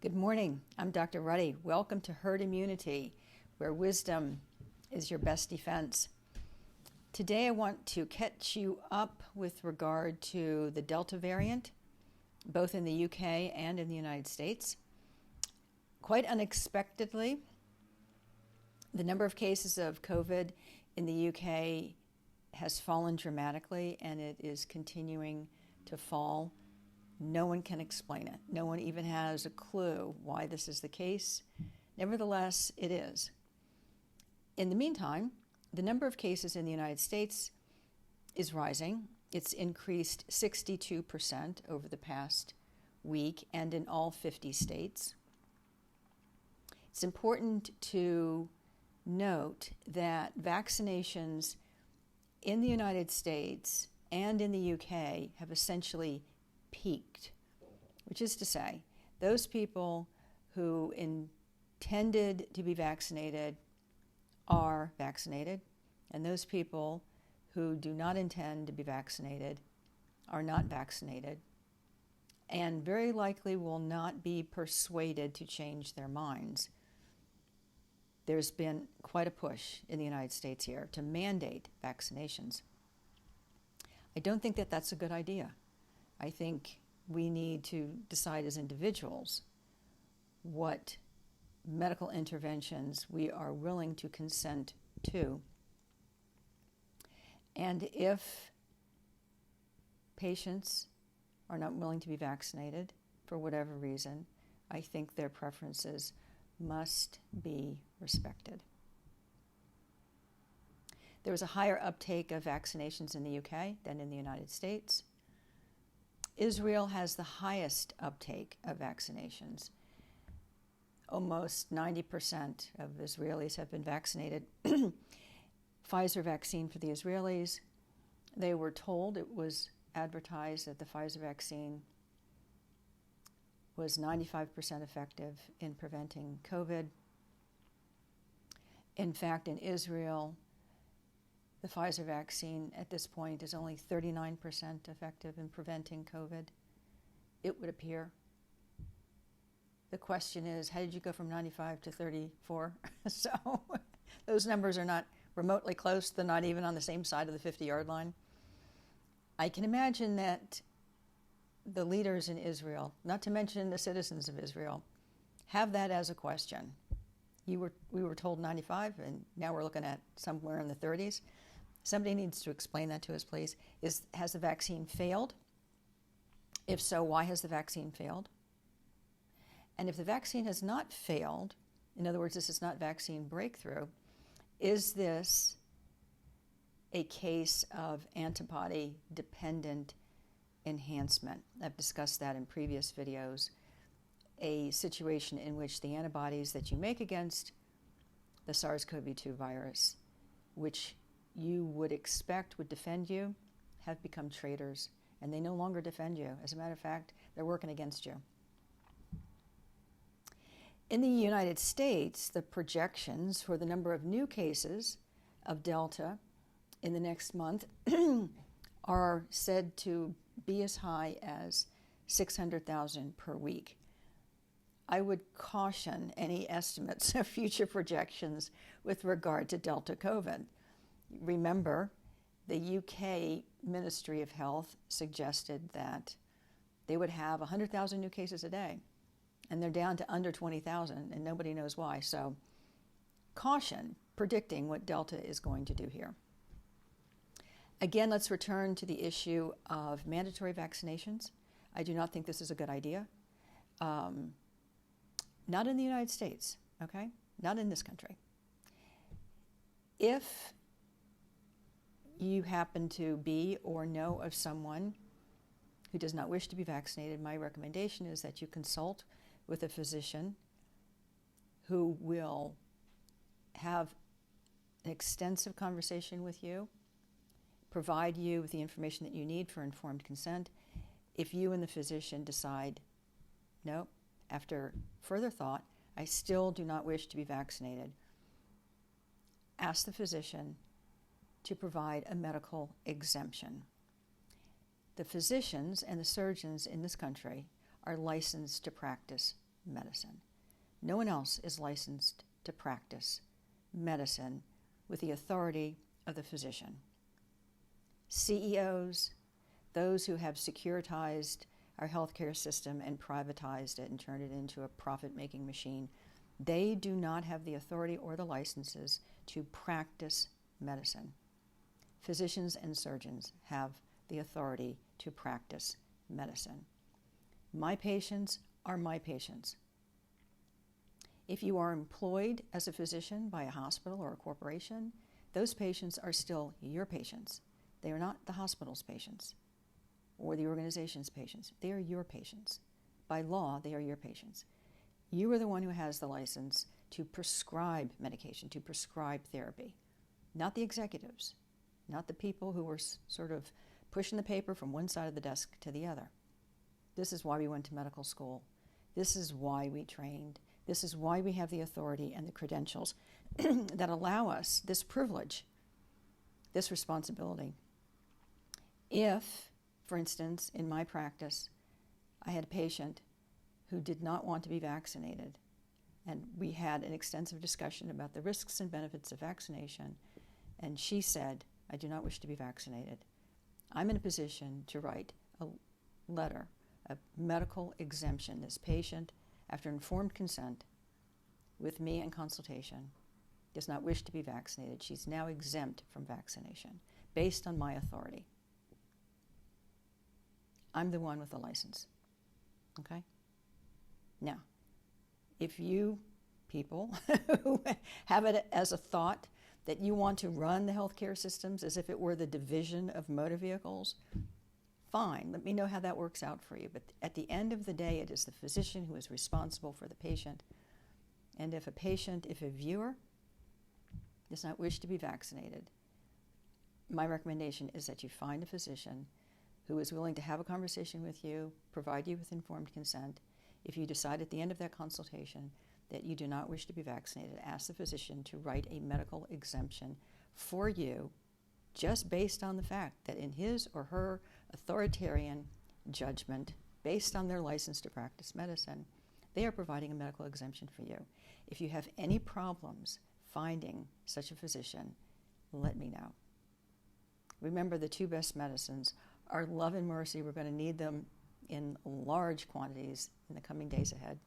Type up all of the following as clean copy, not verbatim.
Good morning. I'm Dr. Ruddy. Welcome to Herd Immunity, where wisdom is your best defense. Today I want to catch you up with regard to the Delta variant, both in the UK and in the United States. Quite unexpectedly, the number of cases of COVID in the UK has fallen dramatically, and it is continuing to fall. No one can explain it. No one even has a clue why this is the case. Nevertheless, it is. In the meantime, the number of cases in the United States is rising. It's increased 62% over the past week and in all 50 states. It's important to note that vaccinations in the United States and in the UK have essentially peaked, which is to say, those people who intended to be vaccinated are vaccinated, and those people who do not intend to be vaccinated are not vaccinated, and very likely will not be persuaded to change their minds. There's been quite a push in the United States here to mandate vaccinations. I don't think that that's a good idea. I think we need to decide as individuals what medical interventions we are willing to consent to. And if patients are not willing to be vaccinated for whatever reason, I think their preferences must be respected. There was a higher uptake of vaccinations in the UK than in the United States. Israel has the highest uptake of vaccinations. Almost 90% of Israelis have been vaccinated. Pfizer vaccine for the Israelis. They were told, it was advertised that the Pfizer vaccine was 95% effective in preventing COVID. In fact, in Israel, the Pfizer vaccine at this point is only 39% effective in preventing COVID, it would appear. The question is, how did you go from 95 to 34? So those numbers are not remotely close. They're not even on the same side of the 50-yard line. I can imagine that the leaders in Israel, not to mention the citizens of Israel, have that as a question. We were told 95, and now we're looking at somewhere in the 30s. Somebody needs to explain that to us, please. Has the vaccine failed? If so, why has the vaccine failed? And if the vaccine has not failed, in other words, this is not vaccine breakthrough, is this a case of antibody-dependent enhancement? I've discussed that in previous videos. A situation in which the antibodies that you make against the SARS-CoV-2 virus, which you would expect would defend you, have become traitors, and they no longer defend you. As a matter of fact, they're working against you. In the United States, the projections for the number of new cases of Delta in the next month are said to be as high as 600,000 per week. I would caution any estimates of future projections with regard to Delta COVID. Remember, the UK Ministry of Health suggested that they would have 100,000 new cases a day, and they're down to under 20,000, and nobody knows why. So caution predicting what Delta is going to do here. Again, let's return to the issue of mandatory vaccinations. I do not think this is a good idea. Not in the United States, okay? Not in this country. If you happen to be or know of someone who does not wish to be vaccinated, my recommendation is that you consult with a physician who will have an extensive conversation with you, provide you with the information that you need for informed consent. If you and the physician decide, no, after further thought, I still do not wish to be vaccinated, ask the physician to provide a medical exemption. The physicians and the surgeons in this country are licensed to practice medicine. No one else is licensed to practice medicine with the authority of the physician. CEOs, those who have securitized our healthcare system and privatized it and turned it into a profit-making machine, they do not have the authority or the licenses to practice medicine. Physicians and surgeons have the authority to practice medicine. My patients are my patients. If you are employed as a physician by a hospital or a corporation, those patients are still your patients. They are not the hospital's patients or the organization's patients. They are your patients. By law, they are your patients. You are the one who has the license to prescribe medication, to prescribe therapy, not the executives, not the people who were sort of pushing the paper from one side of the desk to the other. This is why we went to medical school. This is why we trained. This is why we have the authority and the credentials that allow us this privilege, this responsibility. If, for instance, in my practice, I had a patient who did not want to be vaccinated, and we had an extensive discussion about the risks and benefits of vaccination, and she said, "I do not wish to be vaccinated," I'm in a position to write a letter, a medical exemption. This patient, after informed consent with me and consultation, does not wish to be vaccinated. She's now exempt from vaccination based on my authority. I'm the one with the license. Okay? Now, if you people who have it as a thought that you want to run the healthcare systems as if it were the division of motor vehicles, fine. Let me know how that works out for you. But at the end of the day, it is the physician who is responsible for the patient. And if a viewer does not wish to be vaccinated, my recommendation is that you find a physician who is willing to have a conversation with you, provide you with informed consent. If you decide at the end of that consultation that you do not wish to be vaccinated, ask the physician to write a medical exemption for you, just based on the fact that in his or her authoritarian judgment, based on their license to practice medicine, they are providing a medical exemption for you. If you have any problems finding such a physician, let me know. Remember, the two best medicines are love and mercy. We're going to need them in large quantities in the coming days ahead.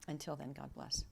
Until then, God bless.